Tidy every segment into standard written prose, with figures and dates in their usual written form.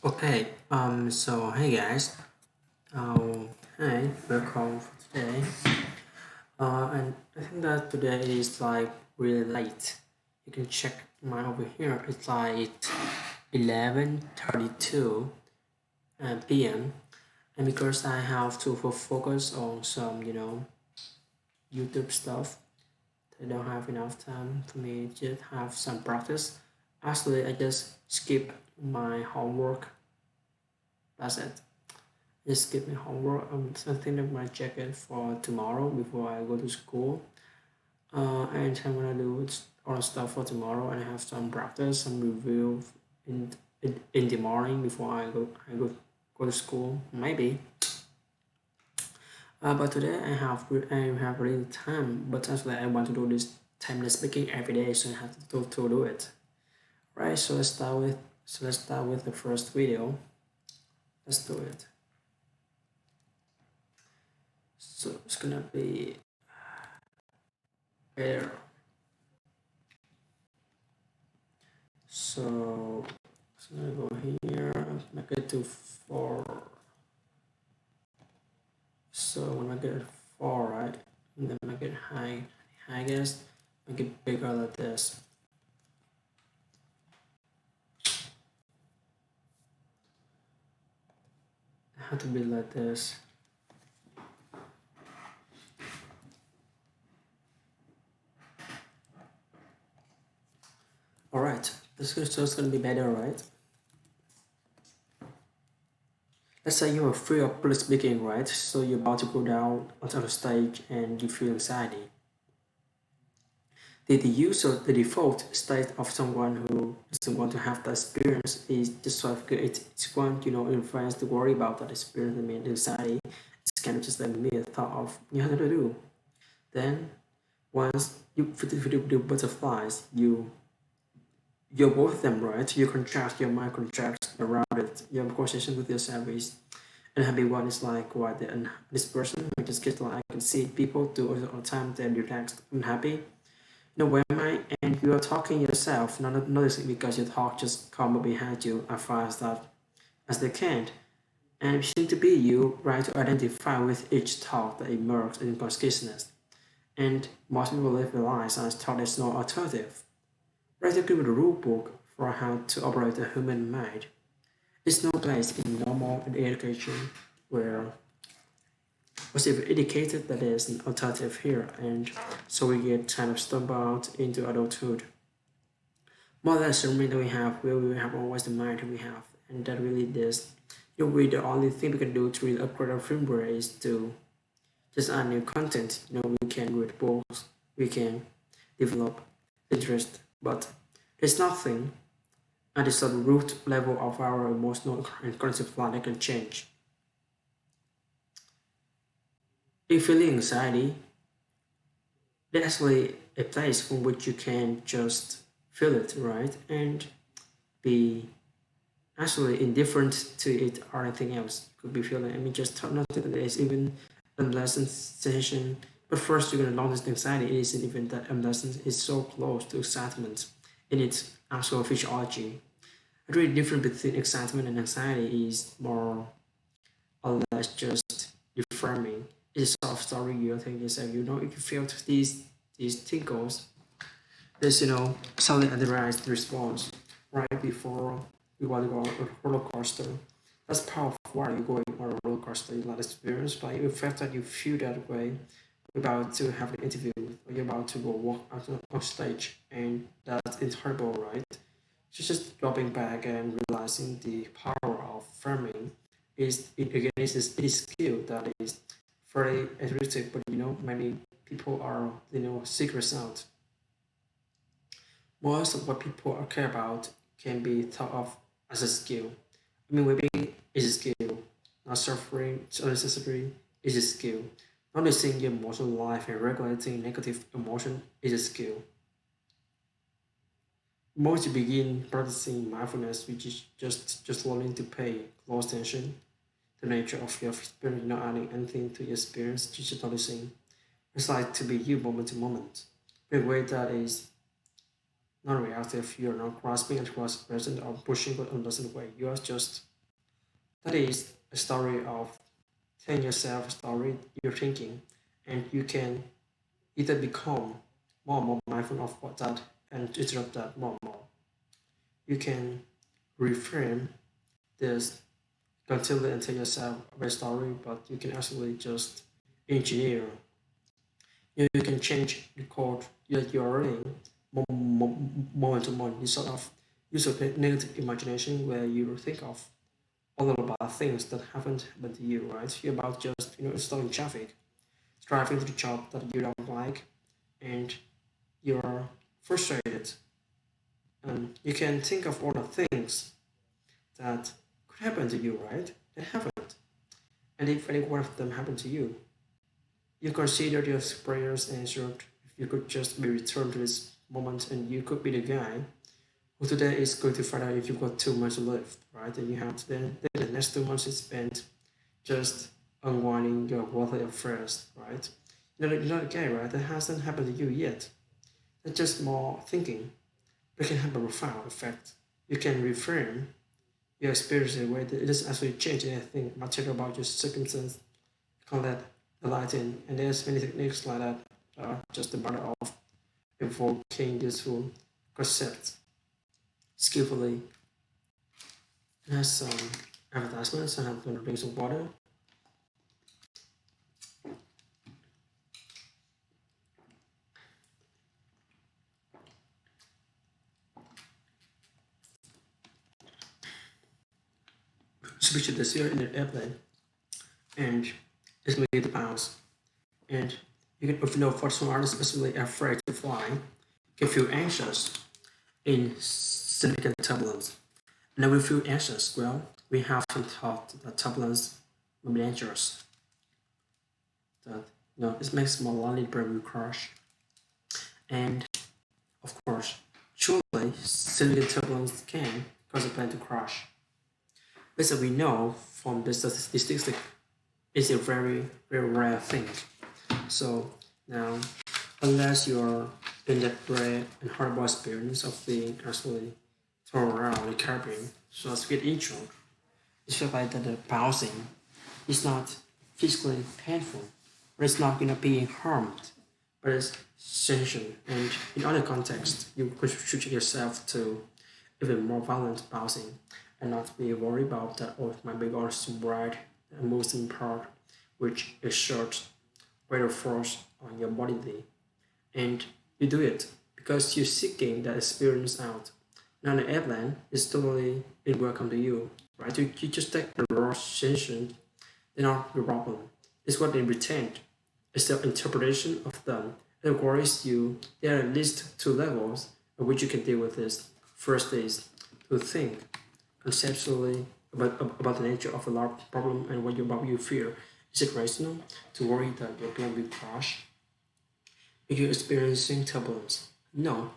Okay, so hey guys, hey, welcome for today. And I think that today is like really late. You can check mine over here. It's like 11:32 p.m. And because I have to focus on some, YouTube stuff, I don't have enough time for me to have some practice. Actually, I just skip my homework. That's it. Just give me homework. I think I might check it for tomorrow before I go to school. And I'm gonna do all the stuff for tomorrow, and I have some practice, some review in the morning before I go to school. Maybe. But today I have really time. But actually, I want to do this timeless speaking every day, so I have to do it. Right. So let's start with the first video. Let's do it. So it's gonna be better. So I'm gonna go here, make it to 4. So when I get 4, right? And then make it highest, make it bigger like this. It have to be like this. Alright, so it's gonna be better, right? Let's say you are free of public speaking, right? So you're about to go down onto the stage and you feel anxiety. The default state of someone who doesn't want to have that experience is just sort of it's one influence to worry about that experience. I mean, anxiety. It's kind of just like mere thought of you have to do. Then once you the butterflies, you're both them, right? You contract your mind contracts around it. Your conversation with yourself is unhappy one is like what and this person I just get like I can see people do all the time they're relaxed unhappy. No, where am I? And you are talking yourself, not noticing because your thought just come up behind you as fast as they can. And it seems to be you right to identify with each thought that emerges in consciousness. And most people live their lives as thought there's no alternative. Right to give a rule book for how to operate a human mind. There's no place in normal education where was even indicated that there's an alternative here, and so we get kind of stumbled into adulthood. More or less, the that we have, where we have always the mind we have, and that really is. The only thing we can do to really upgrade our firmware is to just add new content. We can read books, we can develop interest, but there's nothing at the sort of root level of our emotional and cognitive life that can change. If feeling anxiety, there's actually a place from which you can just feel it, right? And be actually indifferent to it or anything else. Could be feeling, I mean, just nothing that is even unpleasant sensation. But first, you're gonna notice the anxiety. It isn't even that unpleasant is so close to excitement in its actual physiology. The real difference between excitement and anxiety is more or less just reframing. It's a soft story you're thinking yourself, if you feel these tingles, there's suddenly adrenalized response right before you want to go on a roller coaster. That's part of why you're going on a roller coaster. You like experience, but in fact that you feel that way about to have an interview or you're about to go walk out on stage, and that's incredible, right? So just dropping back and realizing the power of framing is it again is a skill that is very esoteric, but many people are secret sound. Most of what people care about can be thought of as a skill. I mean, webbing is a skill. Not suffering unnecessary is a skill. Noticing your emotional life and regulating negative emotion is a skill. Once you begin practicing mindfulness, which is just learning to pay close attention to the nature of your experience, not adding anything to your experience, just noticing. It's like to be you moment to moment. In a way that is non-reactive, you're not grasping across present or pushing but unpleasant way. You are just That is a story of telling yourself a story you're thinking, and you can either become more and more mindful of what that and interrupt that more and more. You can reframe this continue and tell yourself a story, but you can actually just engineer. You can change the code that you're running moment to moment. You sort of use a negative imagination where you think of all of the bad things that haven't happened to you, right? You're about just, stuck in traffic, driving to the job that you don't like, and you're frustrated. And you can think of all the things that could happen to you, right? That haven't. And if any one of them happened to you, you consider your prayers answered. If you could just be returned to this moment, and you could be the guy who today is going to find out if you've got 2 months left, right? And you have to then the next 2 months is spent just unwinding your worldly affairs, right? You're not a guy, right? That hasn't happened to you yet. That's just more thinking. But it can have a profound effect. You can reframe your experience in a way that it doesn't actually change anything material about your circumstance. Call that the lighting. And there's many techniques like that. Just a matter of evoking useful concepts skillfully. It has some advertisements, and I'm going to drink some water. So picture this, you're in an airplane, and it's going to get the bounce. And you can, if you know, for some artists, especially afraid to fly, can feel anxious in significant turbulence. And when we feel anxious, well, we have some thought that turbulence will be dangerous. That it makes more likely the plane will crash. And of course, truly, significant turbulence can cause a plane to crash. But as we know from the statistics, it's a very, very rare thing. So now, unless you're in that rare and horrible experience of being actually thrown around the Caribbean, so as to get injured, it's felt like that the bouncing is not physically painful, but it's not being harmed, but it's sensation. And in other contexts, you could shoot yourself to even more violent bouncing and not be worried about that, or it might be on some right and moving part which exerts greater force on your body. And you do it because you're seeking that experience out. Now the airplane is totally in welcome to you, right? You just take the raw sensation, they're not your problem. It's what they pretend. It's the interpretation of them that worries you. There are at least two levels at which you can deal with this. First is to think conceptually about the nature of a large problem and what you fear. Is it rational to worry that your plane will crash? Are you experiencing turbulence? No,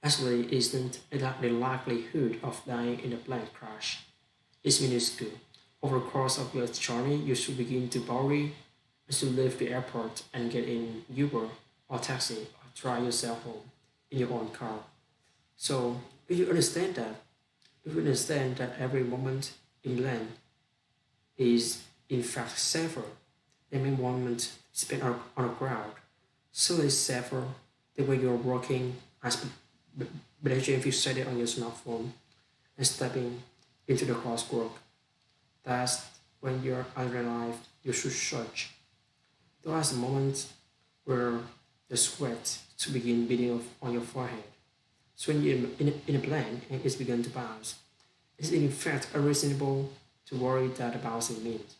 actually, it isn't the likelihood of dying in a plane crash. It's minuscule. Over the course of your journey, you should begin to worry as you leave the airport and get in Uber or taxi or drive yourself home in your own car. So, if you understand that, if you understand that every moment in land is in fact safer than any moment spent on the ground, so it's safer than when you're working as pedestrian if you set it on your smartphone and stepping into the crosswalk. That's when you're under life, you should search. There are moments where the sweat to begin beating on your forehead. So when you're in a plane and it's begun to bounce, it's in fact unreasonable to worry that the bouncing means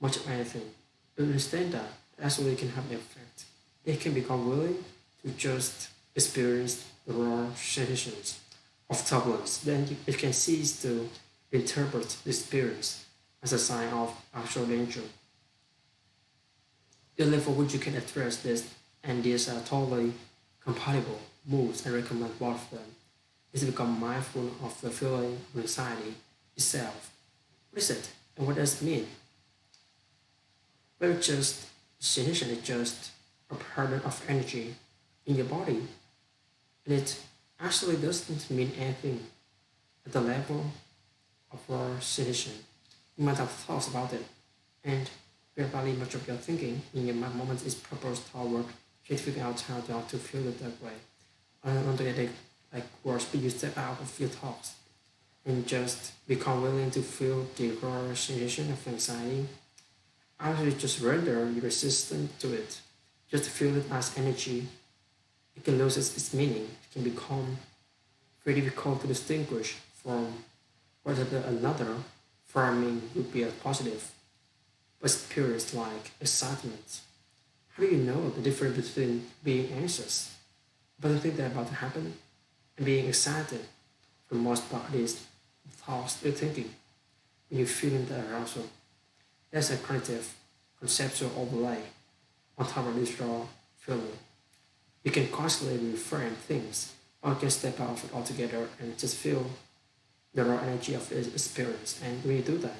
much of anything. But understand that actually can have an effect. It can become willing to just experience the raw sensations of turbulence. Then it can cease to interpret the experience as a sign of actual danger. The level which you can address this, and these are totally compatible moves, I recommend both of them, is to become mindful of the feeling of anxiety itself. What is it? And what does it mean? Well, just sensation is just a pattern of energy in your body, and it actually doesn't mean anything at the level of our sensation. You might have thoughts about it, and probably much of your thinking in your moment is purpose toward trying to figure out how to feel it that way. On the other, like words, but you step out of your thoughts and just become willing to feel the raw sensation of anxiety. Actually, just render your resistance to it. Just feel it as energy. It can lose its meaning. It can become very difficult to distinguish from whether another framing would be a positive, but spirits like excitement. How do you know the difference between being anxious about the thing that's about to happen and being excited? For the most part, it is thoughts you're thinking when you're feeling the arousal. There's a cognitive, conceptual overlay on top of this raw feeling. You can constantly reframe things, or you can step out of it altogether and just feel the raw energy of the experience. And when you do that,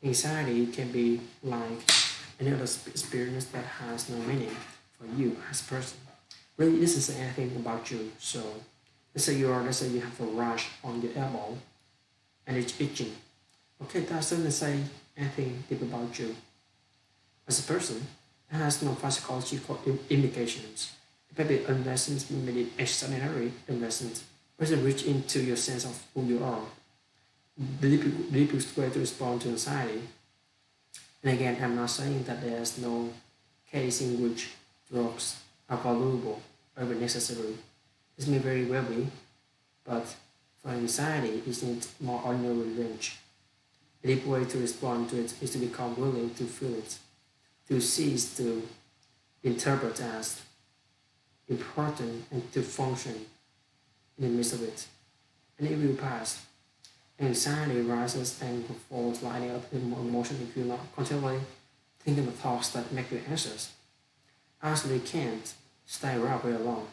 anxiety can be like any other experience that has no meaning for you as a person. Really, this isn't anything about you. So let's say you have a rash on your elbow and it's itching. Okay, that doesn't say anything deep about you as a person. It has no physiological implications. It may be unpleasant, maybe extraordinary unpleasant, but it reach into your sense of who you are. The deepest way to respond to anxiety. And again, I'm not saying that there's no case in which drugs are valuable or even necessary. This may very well be, but for anxiety, it's in more ordinary range. A deep way to respond to it is to become willing to feel it, to cease to interpret as important and to function in the midst of it. And it will pass. Anxiety rises and falls lining up in emotion if you're not continually thinking the thoughts that make you anxious. Actually can't stay around very long.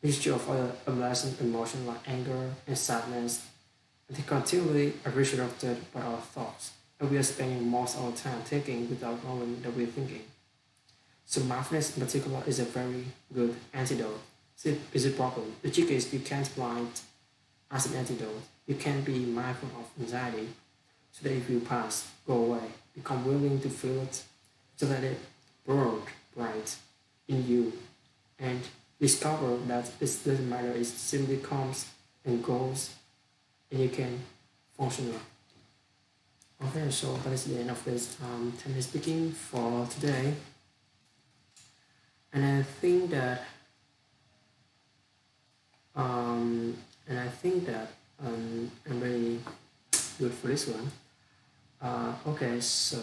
Mixture of other unpleasant emotions like anger and sadness, and they continually are interrupted by our thoughts, and we are spending most of our time thinking without knowing that we're thinking. So mindfulness in particular is a very good antidote. So is a problem. The trick is you can't blind as an antidote. You can be mindful of anxiety so that if you pass, go away. Become willing to feel it, to let it burn bright in you, and discover that it doesn't matter, it simply comes and goes, and you can function. Okay, so that is the end of this 10 minute speaking for today. And I think that um, I'm really good for this one. Okay, so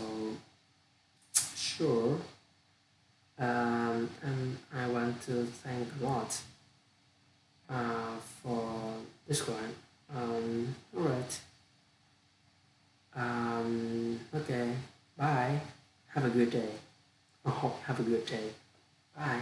sure. And I want to thank a lot for this one. All right. Okay. Bye. Have a good day. I hope have a good day. Bye.